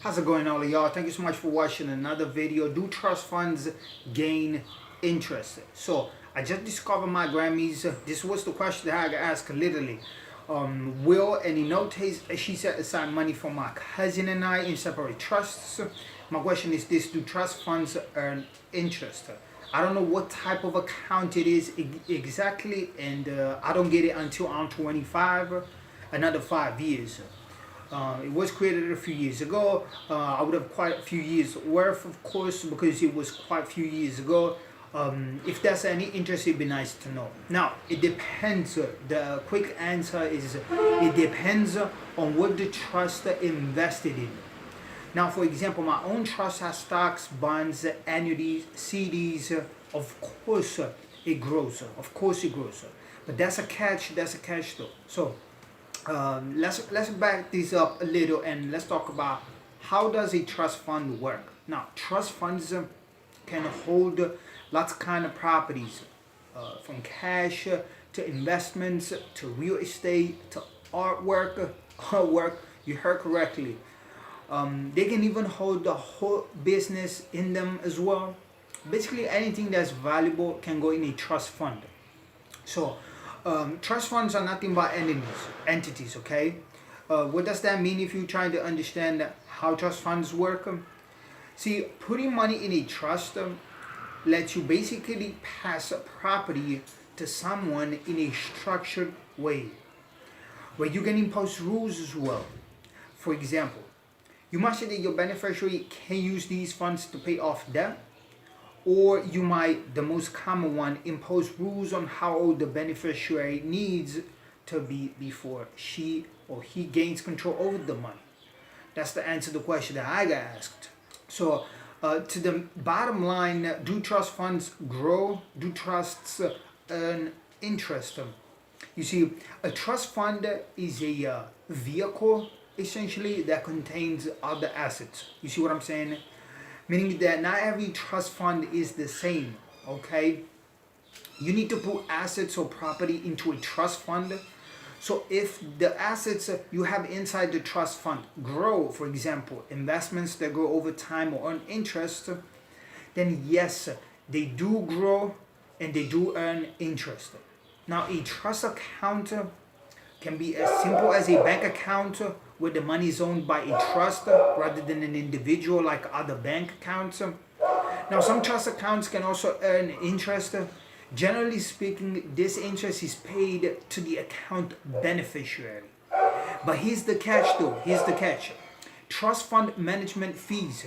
How's it going, all of y'all? Thank you so much for watching another video. Do trust funds gain interest? So I just discovered my Grammys. This was the question that I got asked literally. Will any notates she set aside money for my cousin and I in separate trusts? My question is this: do trust funds earn interest? I don't know what type of account it is exactly, and I don't get it until I'm 25, another 5 years. It was created a few years ago. I would have quite a few years worth, of course, because it was quite a few years ago. If there's any interest, it'd be nice to know. Now, it depends. The quick answer is it depends on what the trust invested in. Now, for example, my own trust has stocks, bonds, annuities, CDs. Of course, it grows. Of course, it grows. But that's a catch. That's a catch, though. So let's back this up a little and let's talk about how does a trust fund work. Now, trust funds can hold lots of kind of properties, from cash to investments to real estate to artwork. You heard correctly. They can even hold the whole business in them as well. Basically, anything that's valuable can go in a trust fund. So trust funds are nothing but entities, okay? What does that mean if you're trying to understand how trust funds work? See, putting money in a trust lets you basically pass a property to someone in a structured way, where you can impose rules as well. For example, you might say that your beneficiary can use these funds to pay off debt, or you might, the most common one, impose rules on how old the beneficiary needs to be before she or he gains control over the money. That's the answer to the question that I got asked. So to the bottom line, do trust funds grow? Do trusts earn interest? You see, a trust fund is a vehicle essentially that contains other assets. You see what I'm saying? Meaning that not every trust fund is the same, okay? You need to put assets or property into a trust fund. So if the assets you have inside the trust fund grow, for example, investments that grow over time or earn interest, then yes, they do grow and they do earn interest. Now, a trust account can be as simple as a bank account where the money is owned by a trust rather than an individual like other bank accounts. Now, some trust accounts can also earn interest. Generally speaking, this interest is paid to the account beneficiary. But here's the catch though, here's the catch. Trust fund management fees.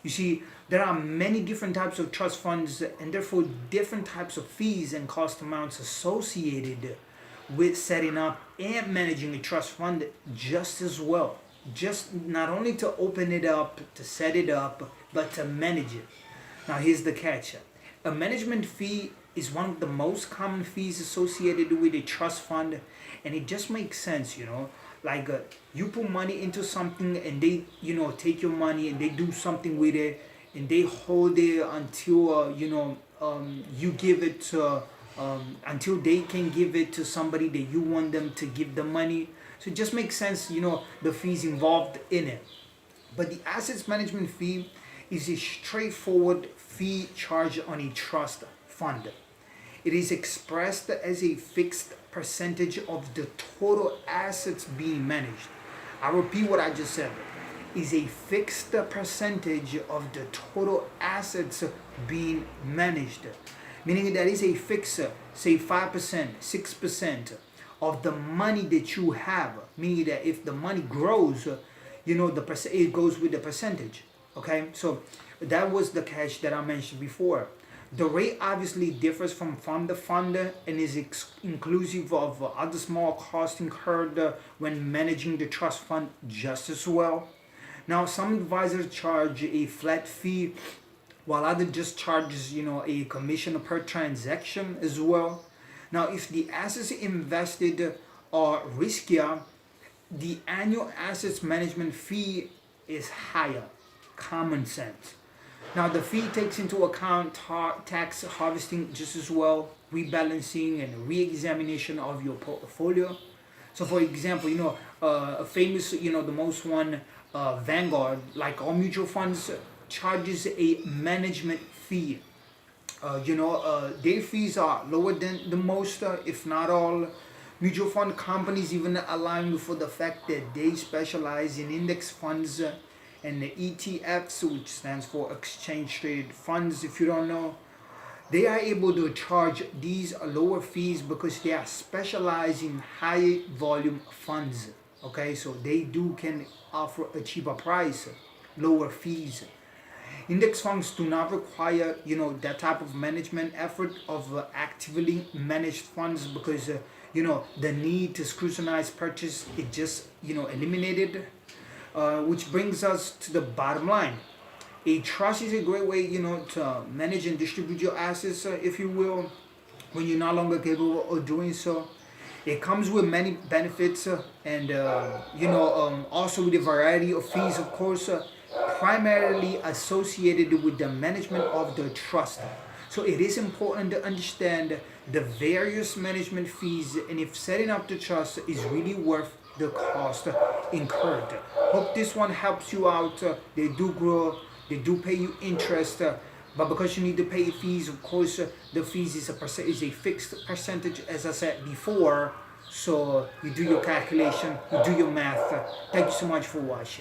You see, there are many different types of trust funds and therefore different types of fees and cost amounts associated with setting up and managing a trust fund just as well. Just not only to open it up, to set it up, but to manage it. Now here's the catch. A management fee is one of the most common fees associated with a trust fund, and it just makes sense, like you put money into something and they take your money and they do something with it and they hold it until you give it to until they can give it to somebody that you want them to give the money. So it just makes sense, the fees involved in it. But the assets management fee is a straightforward fee charged on a trust fund. It is expressed as a fixed percentage of the total assets being managed. I repeat what I just said. Is a fixed percentage of the total assets being managed. Meaning that is a fixer, say 5%, 6% of the money that you have. Meaning that if the money grows, it goes with the percentage. Okay, so that was the catch that I mentioned before. The rate obviously differs from fund to fund and is inclusive of other small costs incurred when managing the trust fund just as well. Now, some advisors charge a flat fee, while others just charges, a commission per transaction as well. Now, if the assets invested are riskier, the annual assets management fee is higher. Common sense. Now, the fee takes into account tax harvesting just as well, rebalancing and re-examination of your portfolio. So, for example, a famous, the most one Vanguard, like all mutual funds, charges a management fee. Their fees are lower than the most, if not all, mutual fund companies, even allowing for the fact that they specialize in index funds and the ETFs, which stands for exchange traded funds. If you don't know, they are able to charge these lower fees because they are specialized in high volume funds. Okay, so they can offer a cheaper price, lower fees. Index funds do not require that type of management effort of actively managed funds because the need to scrutinize purchase is just eliminated. Which brings us to the bottom line. A trust is a great way to manage and distribute your assets, if you will, when you're no longer capable of doing so. It comes with many benefits, and also with a variety of fees, of course, primarily associated with the management of the trust. So it is important to understand the various management fees and if setting up the trust is really worth the cost incurred. Hope this one helps you out. They do grow, they do pay you interest. But because you need to pay fees, of course, the fees is a fixed percentage, as I said before. So you do your calculation, you do your math. Thank you so much for watching.